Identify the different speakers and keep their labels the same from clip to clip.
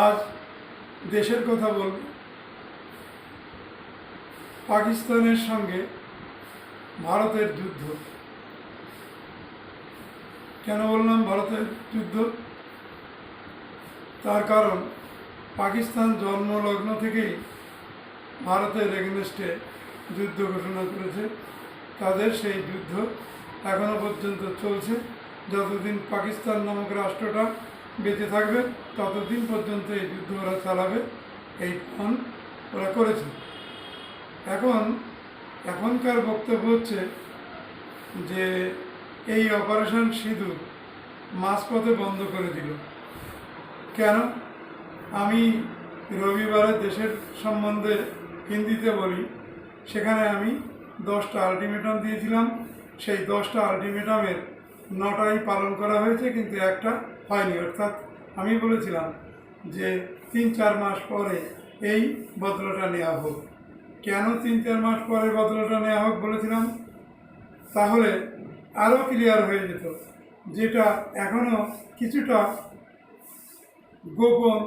Speaker 1: আজ দেশের কথা বলব। পাকিস্তানের সঙ্গে ভারতের যুদ্ধ। কেন বললাম ভারতের যুদ্ধ? তার কারণ পাকিস্তান জন্মলগ্ন থেকেই ভারতের এগেনস্টে যুদ্ধ ঘোষণা করেছে। তাদের সেই যুদ্ধ এখনও পর্যন্ত চলছে। যতদিন পাকিস্তান নামক রাষ্ট্রটা বেঁচে থাকবে ততদিন পর্যন্ত এই যুদ্ধ ওরা চালাবে, এই প্ল্যান ওরা করেছে। এখনকার বক্তব্য হচ্ছে যে এই অপারেশন সিঁদুর মাঝপথে বন্ধ করে দিল। কেন? আমি রবিবারে দেশের সম্বন্ধে হিন্দিতে বলি, সেখানে আমি 10টা আলটিমেটাম দিয়েছিলাম। সেই 10টা আলটিমেটামের 9টাই পালন করা হয়েছে, কিন্তু একটা হয়নি। অর্থাৎ আমি বলেছিলাম যে 3-4 মাস পরে এই বদলাটা নেওয়া হোক। কেন 3-4 মাস পরে বদলাটা নেওয়া হোক বলেছিলাম? তাহলে আরও ক্লিয়ার হয়ে যেত, যেটা এখনও কিছুটা গোপন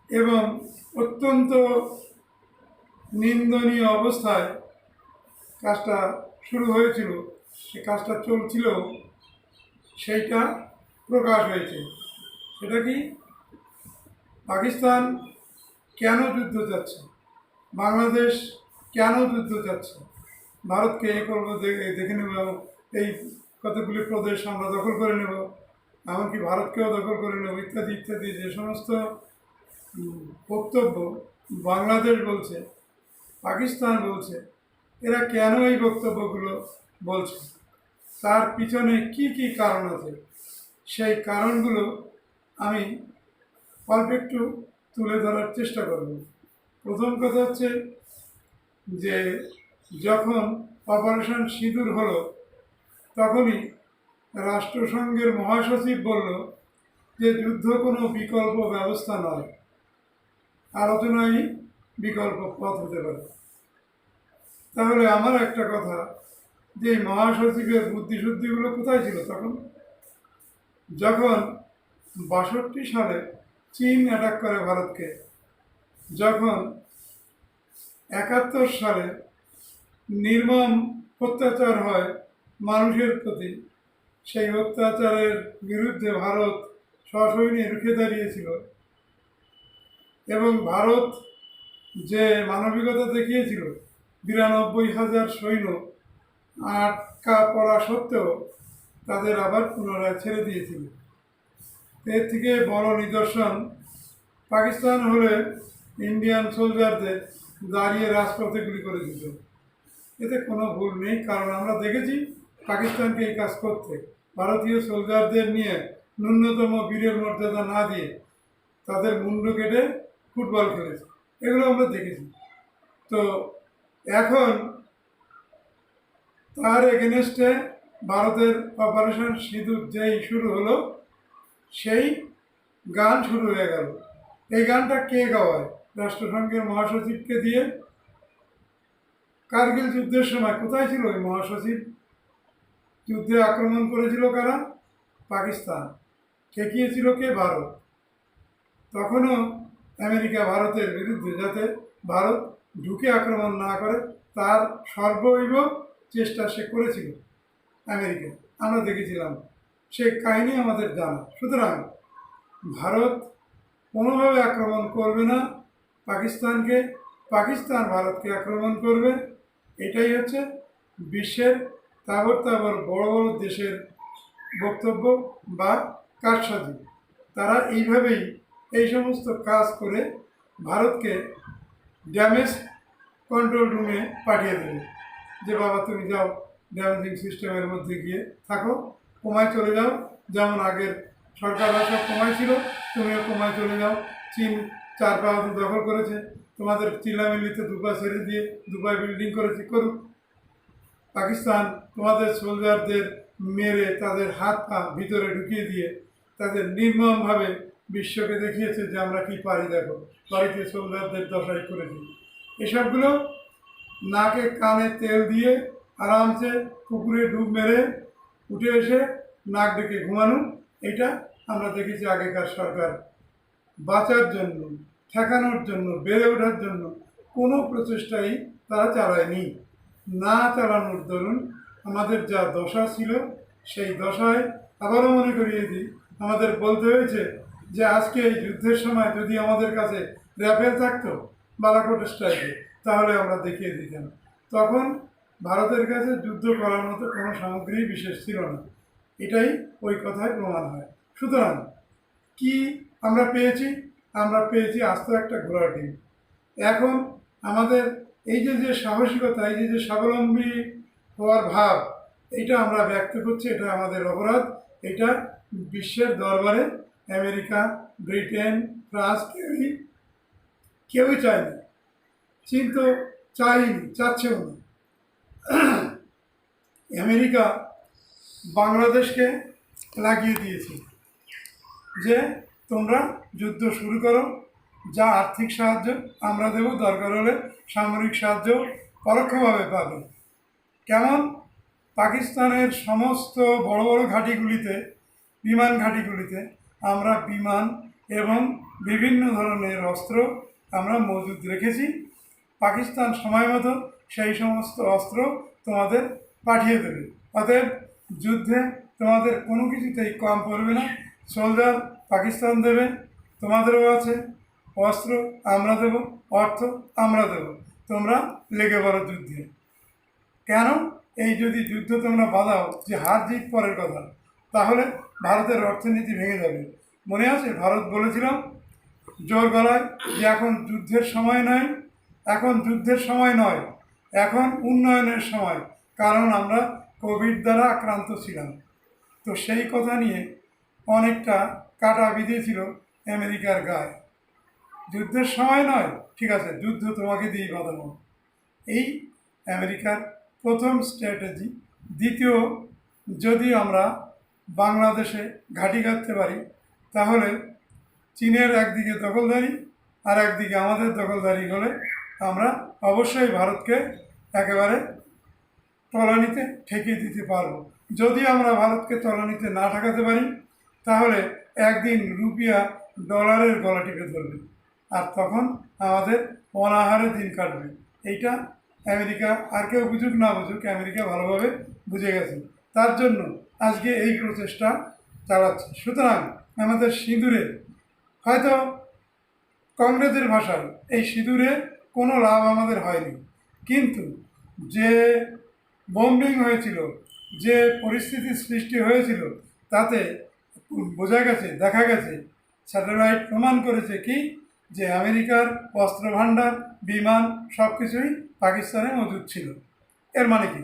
Speaker 1: এবং অত্যন্ত নিন্দনীয় অবস্থায় কাজটা শুরু হয়েছিল, সে কাজটা চলছিল, সেইটা প্রকাশ হয়েছে। সেটা কি? পাকিস্তান কেন যুদ্ধ চাচ্ছে, বাংলাদেশ কেন যুদ্ধ চাচ্ছে, ভারতকে এ করবো, দেখে নেব, এই কতগুলি প্রদেশ আমরা দখল করে নেব, এমনকি ভারতকেও দখল করে নেব, ইত্যাদি ইত্যাদি যে সমস্ত বক্তব্য বাংলাদেশ বলছে, পাকিস্তান বলছে, এরা কেন এই বক্তব্যগুলো বলছে, তার পিছনে কি কি কারণ আছে, সেই কারণগুলো আমি অল্প একটু তুলে ধরার চেষ্টা করব। প্রথম কথা হচ্ছে যে যখন অপারেশন সিঁদুর হলো, তখনই রাষ্ট্রসংঘের মহাসচিব বলল যে যুদ্ধ কোনো বিকল্প ব্যবস্থা নয়, আলোচনাই বিকল্প পথ হতে পারে। তাহলে আমার একটা কথা, যে মহাসচিবের বুদ্ধিশুদ্ধিগুলো কোথায় ছিল তখন? যখন 62 সালে চীন অ্যাটাক করে ভারতকে, যখন 71 সালে নির্মম অত্যাচার হয় মানুষের প্রতি, সেই অত্যাচারের বিরুদ্ধে ভারত সসৈন্যে রুখে দাঁড়িয়েছিল, এবং ভারত যে মানবিকতা দেখিয়েছিল, 92,000 সৈন্য আটকা পড়া সত্ত্বেও তাদের আবার পুনরায় ছেড়ে দিয়েছিল। এর থেকে বড় নিদর্শন পাকিস্তান হলে ইন্ডিয়ান সোলজারদের দাঁড়িয়ে রাজপথে গুলি করে দিত। এতে কোনো ভুল নেই, কারণ আমরা দেখেছি পাকিস্তানকে এই কাজ করতে, ভারতীয় সোলজারদের নিয়ে ন্যূনতম বীরের মর্যাদা না দিয়ে তাদের মুন্ডু কেটে ফুটবল খেলেছে, এগুলো আমরা দেখেছি। তো এখন তার এগেনস্টে ভারতের অপারেশন সিঁদুর যেই শুরু হলো, সেই গান শুরু হয়ে গেল। এই গানটা কে গাওয়ায়? রাষ্ট্রসংঘের মহাসচিবকে দিয়ে। কার্গিল যুদ্ধের সময় কোথায় ছিল ওই মহাসচিব? যুদ্ধে আক্রমণ করেছিল কারা? পাকিস্তান। ঠেকিয়েছিল কে? ভারত। তখনও আমেরিকা ভারতের বিরুদ্ধে, যাতে ভারত ঢুকে আক্রমণ না করে, তার সর্বৈব চেষ্টা সে করেছিল আমেরিকা, আমরা দেখেছিলাম, সে কাহিনী আমাদের জানা। সুতরাং ভারত কোনোভাবে আক্রমণ করবে না পাকিস্তানকে, পাকিস্তান ভারতকে আক্রমণ করবে। এটাই হচ্ছে বিশ্বের তাবর তাবর বড় বড় দেশের বক্তব্য বা কারসাজি। তারা এইভাবেই এই সমস্ত কাজ করে ভারতকে ড্যামেজ কন্ট্রোল রুমে পাঠিয়ে দেবে, যে বাবা তুমি যাও, ড্যামেজিং সিস্টেমের মধ্যে গিয়ে থাকো, কমায় চলে যাও, যেমন আগের সরকাররা সব কমায় ছিল, তুমিও কমায় চলে যাও। চীন 4 পা দখল করেছে, তোমাদের চিল্লামিল্লিতে 2 পা ছেড়ে দিয়ে 2 পায় বিল্ডিং করেছে, করুক। পাকিস্তান তোমাদের সোলজারদের মেরে তাদের হাত পা ভিতরে ঢুকিয়ে দিয়ে তাদের নির্মমভাবে বিশ্বকে দেখিয়েছে যে আমরা কি পারি, দেখো, বাড়িতে সোলজারদের দশাই করেছি। এসবগুলো নাকে কানে তেল দিয়ে আরামসে পুকুরে ডুব মেরে উঠে এসে নাক ডেকে ঘুমানো, এটা আমরা দেখেছি আগেকার সরকার বাঁচার জন্য, ঠেকানোর জন্য, বেড়ে ওঠার জন্য কোনো প্রচেষ্টাই তারা চালায়নি। না চালানোর দরুন আমাদের যা দশা ছিল, সেই দশায় আবারও মনে করিয়ে দিই, আমাদের বলতে হয়েছে যে আজকে এই যুদ্ধের সময় যদি আমাদের কাছে র্যাফেল থাকতো বালাকোট স্ট্রাইকে, তাহলে আমরা দেখিয়ে দিতাম। তখন ভারতের কাছে যুদ্ধ করার মতো কোনো সামগ্রী বিশেষ ছিল না, এটাই ওই কথায় প্রমাণ হয়। সুতরাং কি আমরা পেয়েছি? আমরা পেয়েছি আস্ত একটা ঘোড়ার ডিম। এখন আমাদের এই যে সাহসিকতা, এই যে স্বাবলম্বী হওয়ার ভাব, এটা আমরা ব্যক্ত করছি, এটা আমাদের অপরাধ। এটা বিশ্বের দরবারে আমেরিকা, ব্রিটেন, ফ্রান্স কেউই চায়নি। চীন তো চায়নি, চাচ্ছেও না। আমেরিকা বাংলাদেশকে লাগিয়ে দিয়েছে যে তোমরা যুদ্ধ শুরু করো, যা আর্থিক সাহায্য আমরা দেব, দরকার হলে সামরিক সাহায্য পরোক্ষভাবে পাবে। কেমন? পাকিস্তানের সমস্ত বড় বড় ঘাঁটিগুলিতে, বিমান ঘাঁটিগুলিতে আমরা বিমান এবং বিভিন্ন ধরনের অস্ত্র আমরা মজুদ রেখেছি। পাকিস্তান সময় মতো সেই সমস্ত অস্ত্র তোমাদের পাঠিয়ে দেবে। অতএব যুদ্ধে তোমাদের কোনো কিছুতেই কম পড়বে না। সোলজার পাকিস্তান দেবে, তোমাদেরও আছে, অস্ত্র আমরা দেব, অর্থ আমরা দেব, তোমরা লেগে পড়ো যুদ্ধে। কেন? এই যদি যুদ্ধ তোমরা বাঁধাও, যে হার জিত পরের কথা, তাহলে ভারতের অর্থনীতি ভেঙে যাবে। মনে আছে ভারত বলেছিল জোর গলায় যে এখন যুদ্ধের সময় নয়, এখন যুদ্ধের সময় নয়, এখন উন্নয়নের সময়, কারণ আমরা কোভিড দ্বারা আক্রান্ত ছিলাম। তো সেই কথা নিয়ে অনেকটা কাটা বিঁধেছিল আমেরিকার গায়ে। যুদ্ধের সময় নয়, ঠিক আছে, যুদ্ধ তোমাকে দিয়েই বাঁধানো। এই আমেরিকার প্রথম স্ট্র্যাটেজি। দ্বিতীয়, যদি আমরা বাংলাদেশে ঘাঁটি গাঁথতে পারি, তাহলে চীনের একদিকে দখলদারি আর একদিকে আমাদের দখলদারি হলে আমরা অবশ্যই ভারতকে একেবারে তলানিতে ঠেকিয়ে দিতে পারবো। যদি আমরা ভারতকে তলানিতে না ঠেকাতে পারি, তাহলে একদিন রুপিয়া ডলারের গলা টিপে ধরবে, আর তখন আমাদের অনাহারে দিন কাটবে। এইটা আমেরিকা, আর কেউ বুঝুক না বুঝুক, আমেরিকা ভালোভাবে বুঝে গেছে। তার জন্য আজকে এই প্রচেষ্টা চালাচ্ছে। সুতরাং আমাদের সিঁদুরে, হয়তো কংগ্রেসের ভাষায় এই সিঁদুরে কোনো লাভ আমাদের হয়নি, কিন্তু যে বোম্বিং হয়েছিল, যে পরিস্থিতির সৃষ্টি হয়েছিল, তাতে বোঝা গেছে, দেখা গেছে, স্যাটেলাইট প্রমাণ করেছে কি, যে আমেরিকার অস্ত্র ভাণ্ডার, বিমান সব কিছুই পাকিস্তানে মজুদ ছিল। এর মানে কি?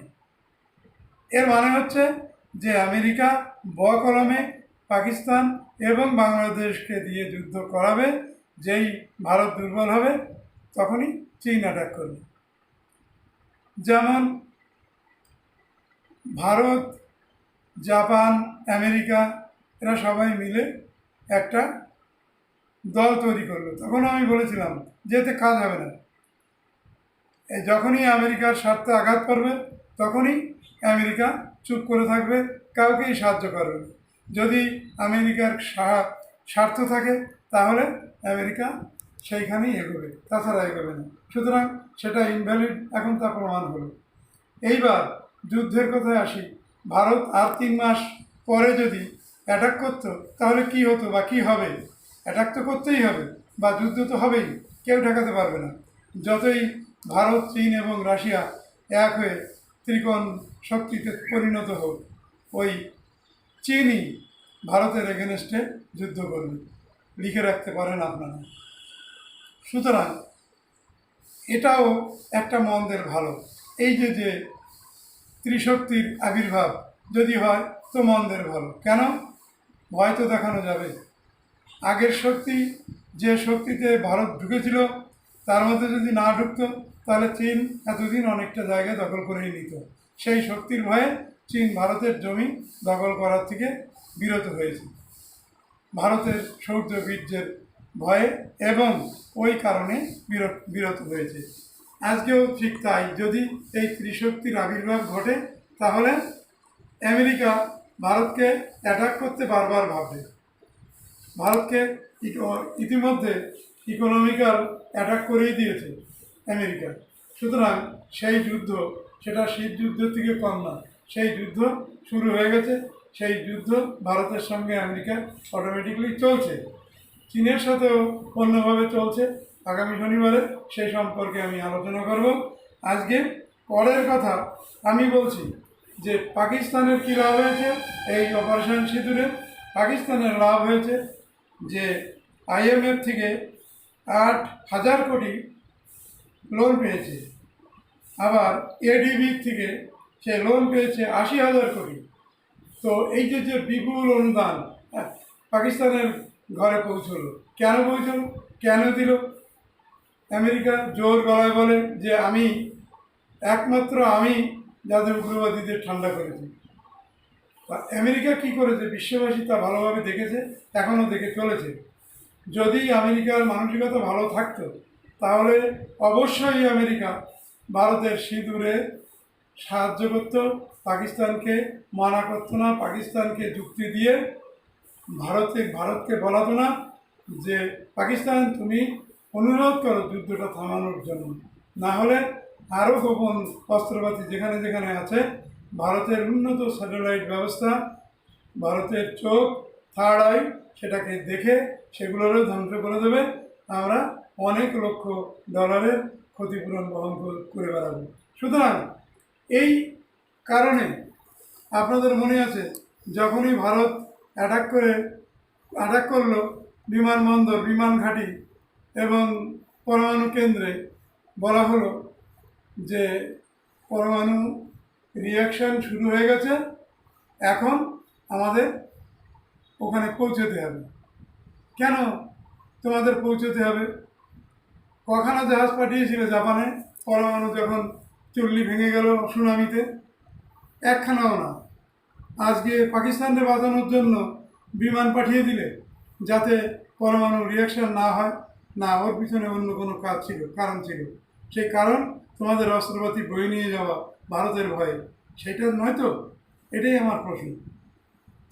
Speaker 1: এর মানে হচ্ছে যে আমেরিকা বকলমে পাকিস্তান এবং বাংলাদেশকে দিয়ে যুদ্ধ করাবে। যেই ভারত দুর্বল হবে, তখনই চীন অ্যাটাক করবে। যেমন ভারত, জাপান, আমেরিকা এরা সবাই মিলে একটা দল তৈরি করলো। তখন আমি বলেছিলাম যে এতে কাজ হবে না। যখনই আমেরিকার স্বার্থে আঘাত করবে, তখনই আমেরিকা চুপ করে থাকবে, কাউকেই সাহায্য করবে না। যদি আমেরিকার স্বার্থ থাকে, তাহলে আমেরিকা সেইখানেই এগোবে, তাছাড়া এগোবে না। সুতরাং সেটা ইনভ্যালিড, এখন তা প্রমাণ হলো। এইবার যুদ্ধের কথায় আসি। ভারত আর 3 মাস পরে যদি অ্যাটাক করতো, তাহলে কি হতো বা কী হবে? অ্যাটাক তো করতেই হবে, বা যুদ্ধ তো হবেই, কেউ ঠেকাতে পারবে না। যতই ভারত, চীন এবং রাশিয়া এক হয়ে ত্রিকোণ শক্তিতে পরিণত হোক, ওই চীনই ভারতের এগেনস্টে যুদ্ধ করবে, লিখে রাখতে পারেন আপনারা। সুতরাং এটাও একটা মন্দের ভালো। এই যে ত্রিশক্তির আবির্ভাব যদি হয়, তো মন্দের ভালো। কেন? ভয় তো দেখানো যাবে। আগের শক্তি, যে শক্তিতে ভারত ঢুকেছিল, তার মধ্যে যদি না ঢুকতো, তাহলে চীন এতদিন অনেকটা জায়গা দখল করেই নিত। সেই শক্তির ভয়ে চীন ভারতের জমি দখল করার থেকে বিরত হয়েছে, ভারতের শৌর্য বীর্যের ভয়ে, এবং ওই কারণে বিরত হয়েছে। আজকেও ঠিক তাই। যদি এই ত্রিশক্তির আবির্ভাব ঘটে, তাহলে আমেরিকা ভারতকে অ্যাটাক করতে বারবার ভাববে। ভারতকে ইতিমধ্যে ইকোনমিক্যাল অ্যাটাক করেই দিয়েছে আমেরিকা। সুতরাং সেই যুদ্ধ, সেটা শীত যুদ্ধের থেকে কম না, সেই যুদ্ধ শুরু হয়ে গেছে। সেই যুদ্ধ ভারতের সঙ্গে আমেরিকা অটোমেটিকলি চলছে, চীনের সাথেও অন্যভাবে চলছে। আগামী শনিবারে সেই সম্পর্কে আমি আলোচনা করব। আজকে পরের কথা আমি বলছি যে পাকিস্তানের কী লাভ হয়েছে এই অপারেশন সিঁদুরে। পাকিস্তানের লাভ হয়েছে যে IMF থেকে 8,000 কোটি লোন পেয়েছে, আবার ADB থেকে সে লোন পেয়েছে 80,000 কোটি। তো এই যে বিপুল অনুদান পাকিস্তানের ঘরে পৌঁছলো, কেন পৌঁছলো, কেন দিল? আমেরিকা জোর গলায় বলে যে একমাত্র আমি যাদের উগ্রবাদীদের ঠান্ডা করেছি। আমেরিকা কি করেছে বিশ্ববাসী তা ভালোভাবে দেখেছে, এখনও দেখে চলেছে। যদি আমেরিকার মানসিকতা ভালো থাকতো তাহলে অবশ্যই আমেরিকা ভারতের সিঁদুরে সাহায্য করত, পাকিস্তানকে মানা করতো না, পাকিস্তানকে যুক্তি দিয়ে ভারতকে বলাতো না যে পাকিস্তান তুমি অনুরোধ করো যুদ্ধটা থামানোর জন্য, না হলে আরও গোপন অস্ত্রপাতি যেখানে যেখানে আছে, ভারতের উন্নত স্যাটেলাইট ব্যবস্থা, ভারতের চোখ, থার্ড আই, সেটাকে দেখে সেগুলোরও ধ্বংস করে দেবে। আমরা অনেক লক্ষ ডলারের ক্ষতিপূরণ বহন করে বেড়াবো। সুতরাং এই কারণে আপনাদের মনে আছে যখনই ভারত অ্যাটাক করলো বিমানবন্দর, বিমান ঘাঁটি এবং পরমাণু কেন্দ্রে, বলা হলো যে পরমাণু রিয়াকশান শুরু হয়ে গেছে, এখন আমাদের ওখানে পৌঁছতে হবে। কেন তোমাদের পৌঁছতে হবে? কখানা জাহাজ পাঠিয়েছিল জাপানে পরমাণু যখন চুল্লি ভেঙে গেল সুনামিতে? একখানাও না। আজকে পাকিস্তানকে বাঁচানোর জন্য বিমান পাঠিয়ে দিলে যাতে পরমাণু রিয়াকশান না হয়, না ওর পিছনে অন্য কোনো কারণ ছিল? সেই কারণ তোমাদের অস্ত্রপাতি বয়ে নিয়ে যাওয়া ভারতের ভয়ে, সেটা নয় তো? এটাই আমার প্রশ্ন।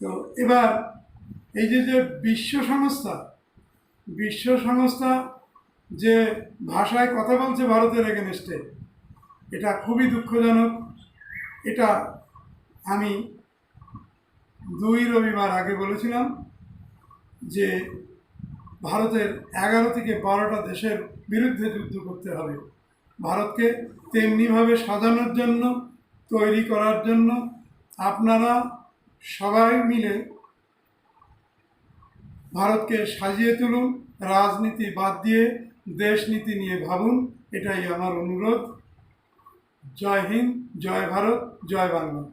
Speaker 1: তো এবার এই যে বিশ্ব সংস্থা যে ভাষায় কথা বলছে ভারতের এগেনস্টে, এটা খুবই দুঃখজনক। এটা আমি 2 রবিবার আগে বলেছিলাম যে ভারতের 11 থেকে 12টা দেশের বিরুদ্ধে যুদ্ধ করতে হবে। ভারতকে তেমনিভাবে সাজানোর জন্য, তৈরি করার জন্য আপনারা সবাই মিলে ভারতকে সাজিয়ে তুলুন, রাজনীতি বাদ দিয়ে দেশনীতি নিয়ে ভাবুন, এটাই আমার অনুরোধ। জয় হিন্দ, জয় ভারত, জয় বাংলা।